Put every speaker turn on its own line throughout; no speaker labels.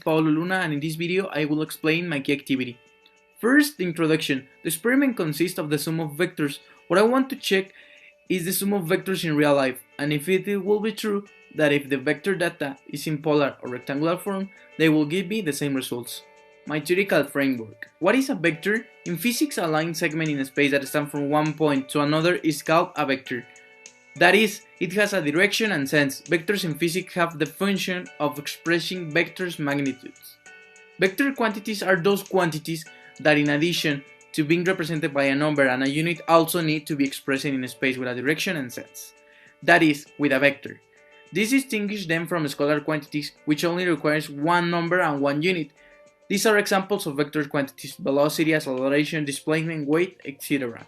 Paulo Luna, and in this video I will explain my key activity. First, the introduction. The experiment consists of the sum of vectors. What I want to check is the sum of vectors in real life, and if it will be true that if the vector data is in polar or rectangular form, they will give me the same results. My theoretical framework. What is a vector? In physics, a line segment in a space that stands from one point to another is called a vector. That is, it has a direction and sense. Vectors in physics have the function of expressing vectors' magnitudes. Vector quantities are those quantities that, in addition to being represented by a number and a unit, also need to be expressed in a space with a direction and sense. That is, with a vector. This distinguishes them from scalar quantities, which only requires one number and one unit. These are examples of vector quantities: velocity, acceleration, displacement, weight, etc.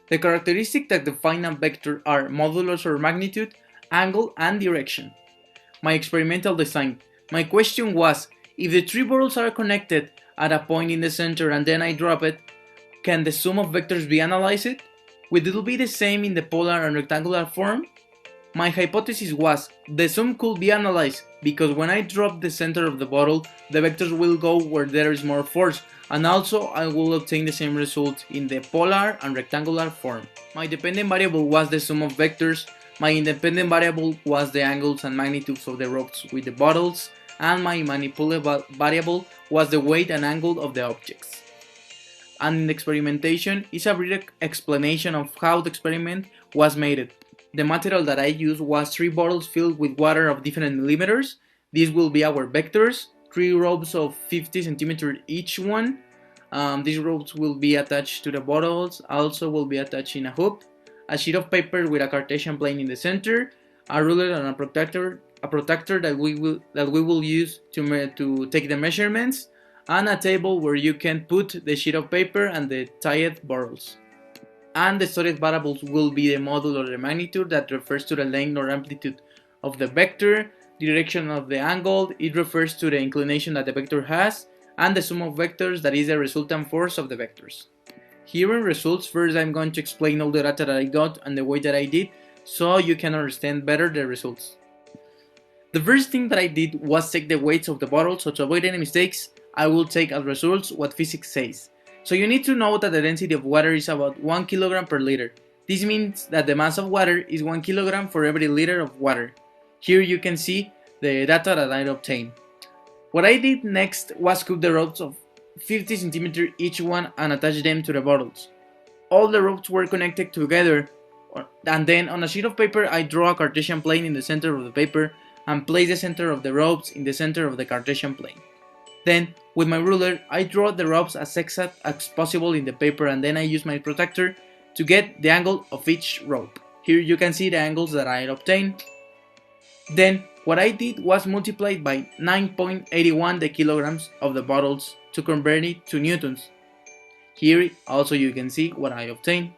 The characteristics that define a vector are modulus or magnitude, angle, and direction. My experimental design. My question was, if the three bottles are connected at a point in the center and then I drop it, can the sum of vectors be analyzed? Will it be the same in the polar and rectangular form? My hypothesis was, the sum could be analyzed because when I drop the center of the bottle, the vectors will go where there is more force, and also I will obtain the same result in the polar and rectangular form. My dependent variable was the sum of vectors, my independent variable was the angles and magnitudes of the ropes with the bottles, and my manipulable variable was the weight and angle of the objects. And in the experimentation is a brief explanation of how the experiment was made. The material that I used was 3 bottles filled with water of different millimeters. These will be our vectors, 3 ropes of 50 centimeters each one. These ropes will be attached to the bottles, also will be attached in a hoop, a sheet of paper with a Cartesian plane in the center, a ruler and a protractor that we will use to take the measurements, and a table where you can put the sheet of paper and the tied bottles. And the studied variables will be the module or the magnitude that refers to the length or amplitude of the vector, the direction of the angle, it refers to the inclination that the vector has, and the sum of vectors, that is the resultant force of the vectors. Here in results, first I'm going to explain all the data that I got and the way that I did, so you can understand better the results. The first thing that I did was check the weights of the bottle, so to avoid any mistakes, I will take as results what physics says. So you need to know that the density of water is about 1 kg per liter. This means that the mass of water is 1 kg for every liter of water. Here you can see the data that I obtained. What I did next was cut the ropes of 50 cm each one and attach them to the bottles. All the ropes were connected together, and then on a sheet of paper I draw a Cartesian plane in the center of the paper and place the center of the ropes in the center of the Cartesian plane. Then, with my ruler, I draw the ropes as exact as possible in the paper, and then I use my protractor to get the angle of each rope. Here you can see the angles that I obtained. Then, what I did was multiply by 9.81 the kilograms of the bottles to convert it to newtons. Here also you can see what I obtained.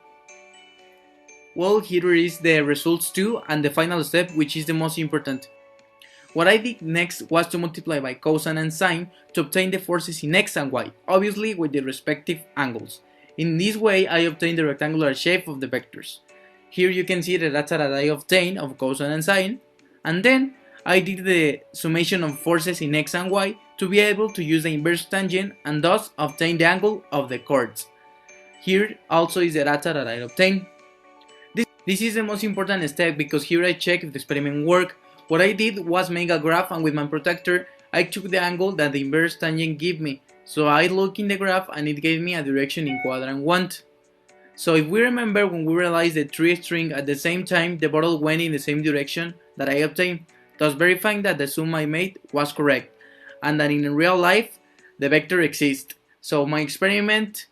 Well, here is the results too, and the final step, which is the most important. What I did next was to multiply by cosine and sine to obtain the forces in x and y, obviously with the respective angles. In this way I obtained the rectangular shape of the vectors. Here you can see the data that I obtained of cosine and sine, and then I did the summation of forces in x and y to be able to use the inverse tangent and thus obtain the angle of the chords. Here also is the data that I obtained. This is the most important step because here I check if the experiment worked. What I did was make a graph, and with my protractor I took the angle that the inverse tangent gave me. So I looked in the graph and it gave me a direction in quadrant 1. So if we remember, when we realized the 3 string at the same time, the bottle went in the same direction that I obtained, thus verifying that the sum I made was correct and that in real life the vector exists. So my experiment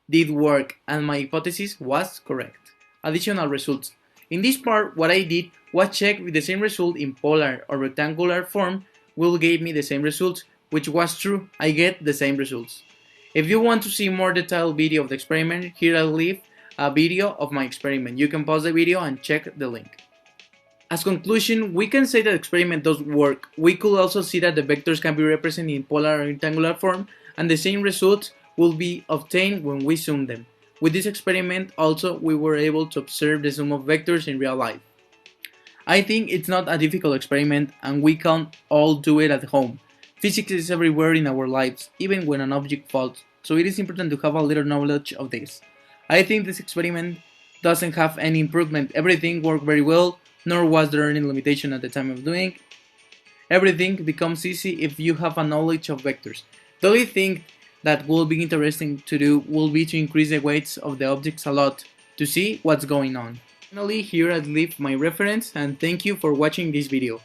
did work and my hypothesis was correct. Additional results. In this part, what I did was check if the same result in polar or rectangular form will give me the same results, which was true. I get the same results. If you want to see more detailed video of the experiment, here I'll leave a video of my experiment. You can pause the video and check the link. As conclusion, we can say that the experiment does work. We could also see that the vectors can be represented in polar or rectangular form, and the same results will be obtained when we sum them. With this experiment also we were able to observe the sum of vectors in real life. I think it's not a difficult experiment and we can all do it at home. Physics is everywhere in our lives, even when an object falls, so it is important to have a little knowledge of this. I think this experiment doesn't have any improvement. Everything worked very well, nor was there any limitation at the time of doing. Everything becomes easy if you have a knowledge of vectors. The only thing that will be interesting to do will be to increase the weights of the objects a lot to see what's going on. Finally, here I leave my reference and thank you for watching this video.